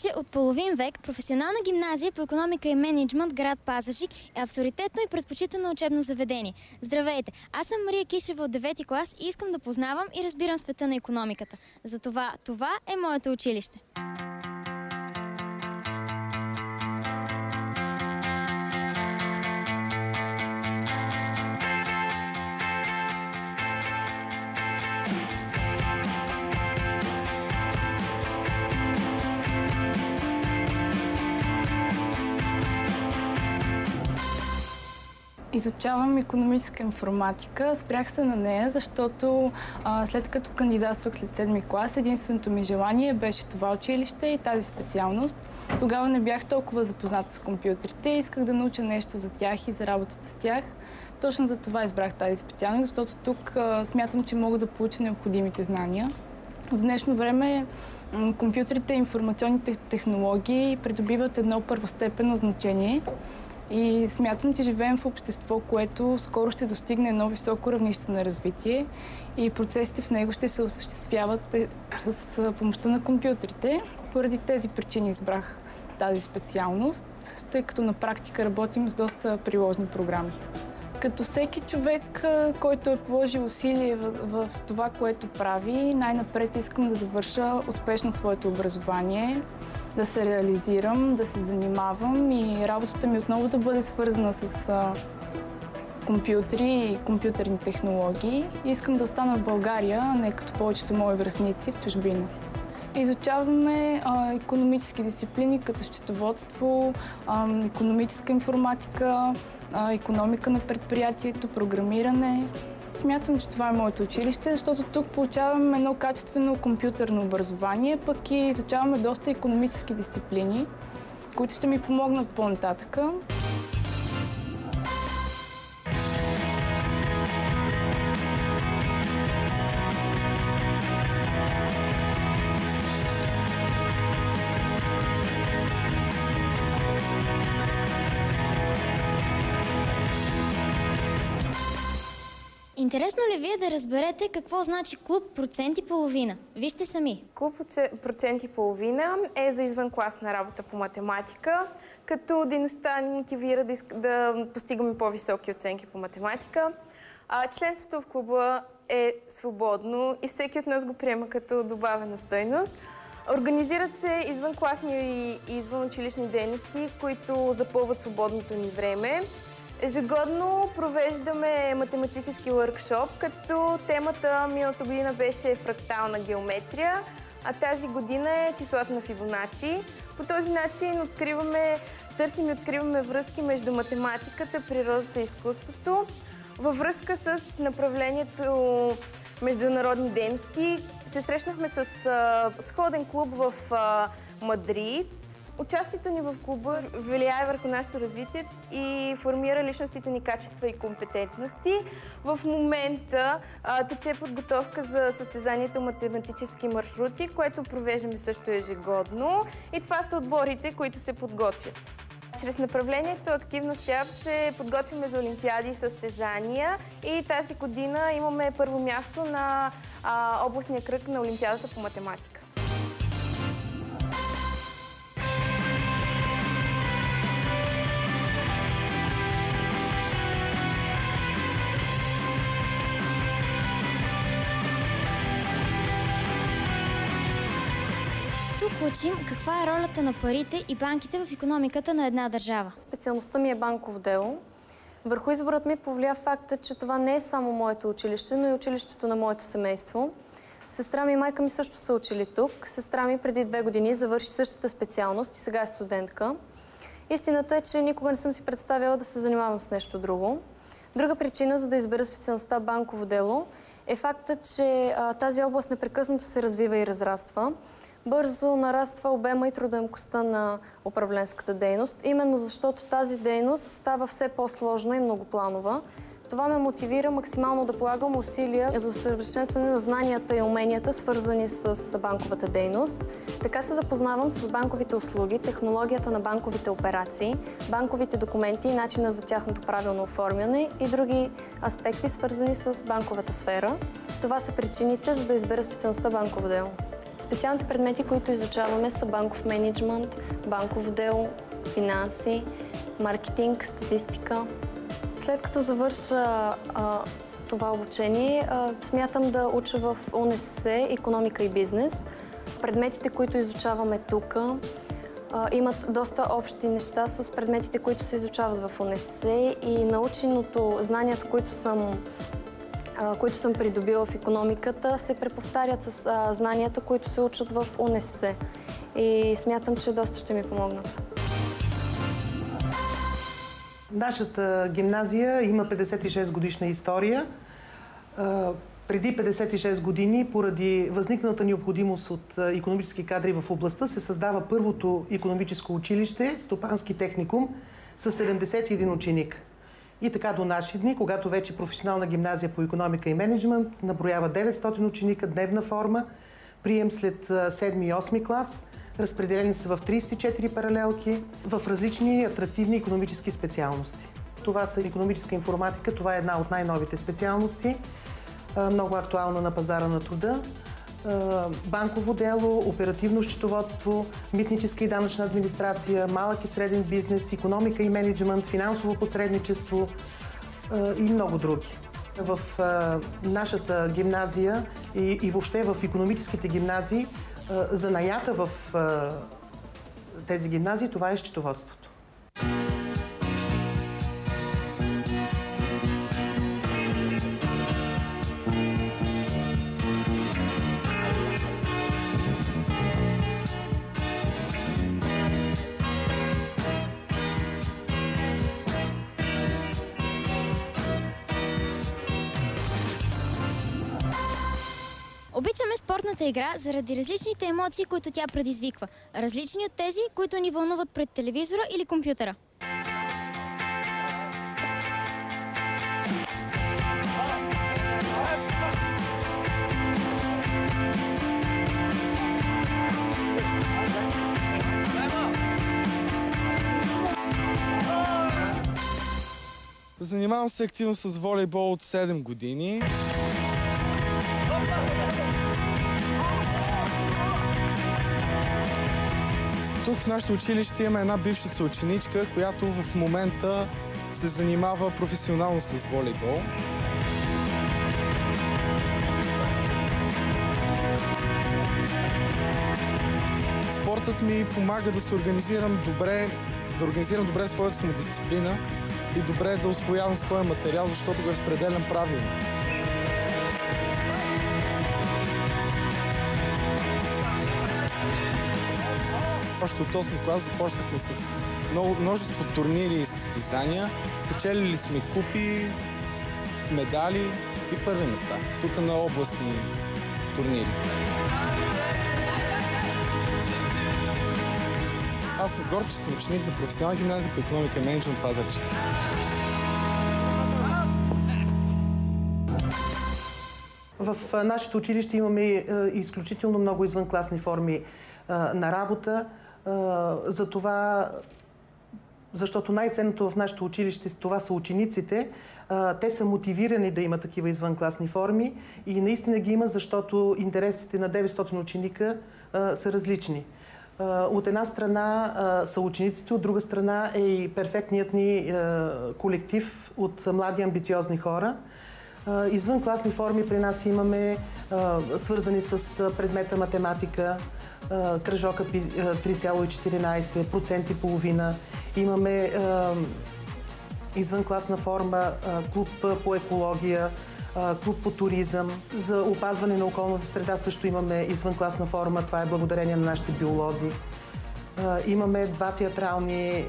Вече от половин век професионална гимназия по икономика и мениджмънт град Пазарджик е авторитетно и предпочитано учебно заведение. Здравейте! Аз съм Мария Кишева от 9 клас и искам да познавам и разбирам света на икономиката. Затова това е моето училище. Изучавам икономическа информатика. Спрях се на нея, защото след като кандидатствах след 7-ми клас, единственото ми желание беше това училище и тази специалност. Тогава не бях толкова запозната с компютрите и исках да науча нещо за тях и за работата с тях. Точно за това избрах тази специалност, защото тук смятам, че мога да получа необходимите знания. В днешно време компютрите и информационните технологии придобиват едно първостепенно значение. И смятам, че живеем в общество, което скоро ще достигне едно високо равнище на развитие и процесите в него ще се осъществяват с помощта на компютрите. Поради тези причини избрах тази специалност, тъй като на практика работим с доста приложни програми. Като всеки човек, който е положил усилие в това, което прави, най-напред искам да завърша успешно своето образование, да се реализирам, да се занимавам и работата ми отново да бъде свързана с компютри и компютърни технологии. Искам да остана в България, а не като повечето мои връстници в чужбина. Изучаваме икономически дисциплини като счетоводство, икономическа информатика, икономика на предприятието, програмиране. Смятам, че това е моето училище, защото тук получаваме едно качествено компютърно образование, пък и изучаваме доста икономически дисциплини, които ще ми помогнат по-нататъка. Интересно ли ви е да разберете какво значи клуб процент и половина? Вижте сами. Клуб процент и половина е за извънкласна работа по математика, като дейността ни мотивира да постигаме по-високи оценки по математика. Членството в клуба е свободно и всеки от нас го приема като добавена стойност. Организират се извънкласни и извънучилищни дейности, които запълват свободното ни време. Ежегодно провеждаме математически въркшоп, като темата миналата година беше фрактална геометрия, а тази година е числата на Фибоначи. По този начин търсим и откриваме връзки между математиката, природата и изкуството. Във връзка с направлението международни дейности се срещнахме с сходен клуб в Мадрид. Участието ни в клуба влияе върху нашето развитие и формира личностите ни качества и компетентности. В момента тече подготовка за състезанието математически маршрути, което провеждаме също ежегодно. И това са отборите, които се подготвят. Чрез направлението Активност АП се подготвяме за олимпиади и състезания и тази година имаме първо място на областния кръг на олимпиадата по математика. Тук учим каква е ролята на парите и банките в икономиката на една държава. Специалността ми е банково дело. Върху изборът ми повлия факта, че това не е само моето училище, но и училището на моето семейство. Сестра ми и майка ми също са учили тук. Сестра ми преди 2 години завърши същата специалност и сега е студентка. Истината е, че никога не съм си представяла да се занимавам с нещо друго. Друга причина, за да избера специалността банково дело, е факта, че тази област непрекъснато се развива и разраства. Бързо нараства обема и трудоемкостта на управленската дейност, именно защото тази дейност става все по-сложна и многопланова. Това ме мотивира максимално да полагам усилия за усъвършенстване на знанията и уменията, свързани с банковата дейност. Така се запознавам с банковите услуги, технологията на банковите операции, банковите документи и начина за тяхното правилно оформяне и други аспекти, свързани с банковата сфера. Това са причините, за да избера специалността банково дело. Специалните предмети, които изучаваме, са банков мениджмънт, банково дело, финанси, маркетинг, статистика. След като завърша това обучение, смятам да уча в УНСС икономика и бизнес. Предметите, които изучаваме тук, имат доста общи неща с предметите, които се изучават в УНСС и наученото, знанията, които съм придобила в икономиката, се преповтарят с знанията, които се учат в УНСС. И смятам, че доста ще ми помогнат. Нашата гимназия има 56 годишна история. Преди 56 години, поради възникналата необходимост от икономически кадри в областта, се създава първото икономическо училище, Стопански техникум, с 71 ученик. И така до наши дни, когато вече професионална гимназия по икономика и мениджмънт наброява 900 ученика, дневна форма, прием след 7 и 8 клас, разпределени са в 34 паралелки, в различни атрактивни икономически специалности. Това са икономическа информатика, това е една от най-новите специалности, много актуална на пазара на труда. Банково дело, оперативно счетоводство, митническа и данъчна администрация, малък и среден бизнес, икономика и мениджмънт, финансово посредничество и много други. В нашата гимназия и въобще в икономическите гимназии, занаята в тези гимназии, това е счетоводството. Обичаме спортната игра заради различните емоции, които тя предизвиква. Различни от тези, които ни вълнуват пред телевизора или компютъра. Занимавам се активно с волейбол от 7 години. Тук в нашето училище има една бивша съученичка, която в момента се занимава професионално с волейбол. Спортът ми помага да се организирам добре своята самодисциплина и добре да усвоявам своя материал, защото го разпределям правилно. Още от 8 клас започнахме с множество турнири и състезания. Печелили сме купи, медали и първи места. Тук на областни турнири. Аз съм горд, че съм ученик на професионална гимназия по икономика и мениджмънт Пазарджик. В нашето училище имаме изключително много извънкласни форми на работа. Защото най-ценното в нашето училище това са учениците. Те са мотивирани да имат такива извънкласни форми и наистина ги има, защото интересите на 900 ученика са различни. От една страна са учениците, от друга страна е и перфектният ни колектив от млади амбициозни хора. Извънкласни форми при нас имаме свързани с предмета математика, кръжока 3,14, процент и половина. Имаме извънкласна форма, клуб по екология, клуб по туризъм. За опазване на околната среда също имаме извънкласна форма. Това е благодарение на нашите биолози. Имаме 2 театрални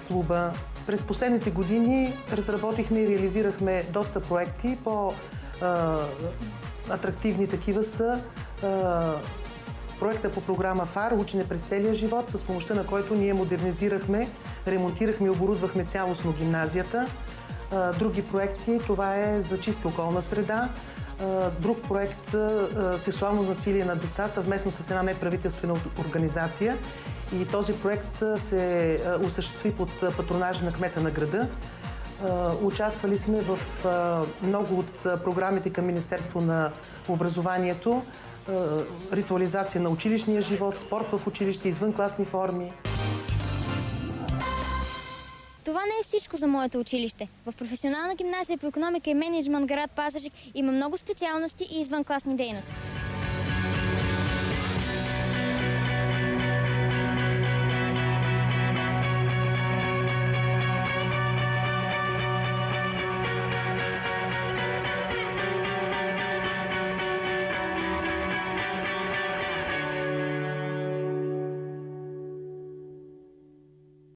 клуба. През последните години разработихме и реализирахме доста проекти. По-атрактивни такива са проекта по програма ФАР «Учене през целия живот», с помощта на който ние модернизирахме, ремонтирахме и оборудвахме цялостно гимназията. Други проекти, това е за чиста околна среда. Друг проект «Сексуално насилие на деца» съвместно с една неправителствена организация. И този проект се осъществи под патронажа на кмета на града. Участвали сме в много от програмите към Министерство на образованието. ритуализация на училищния живот, спорт в училище, извънкласни форми. Това не е всичко за моето училище. В професионална гимназия по икономика и мениджмънт град Пазарджик има много специалности и извънкласни дейности.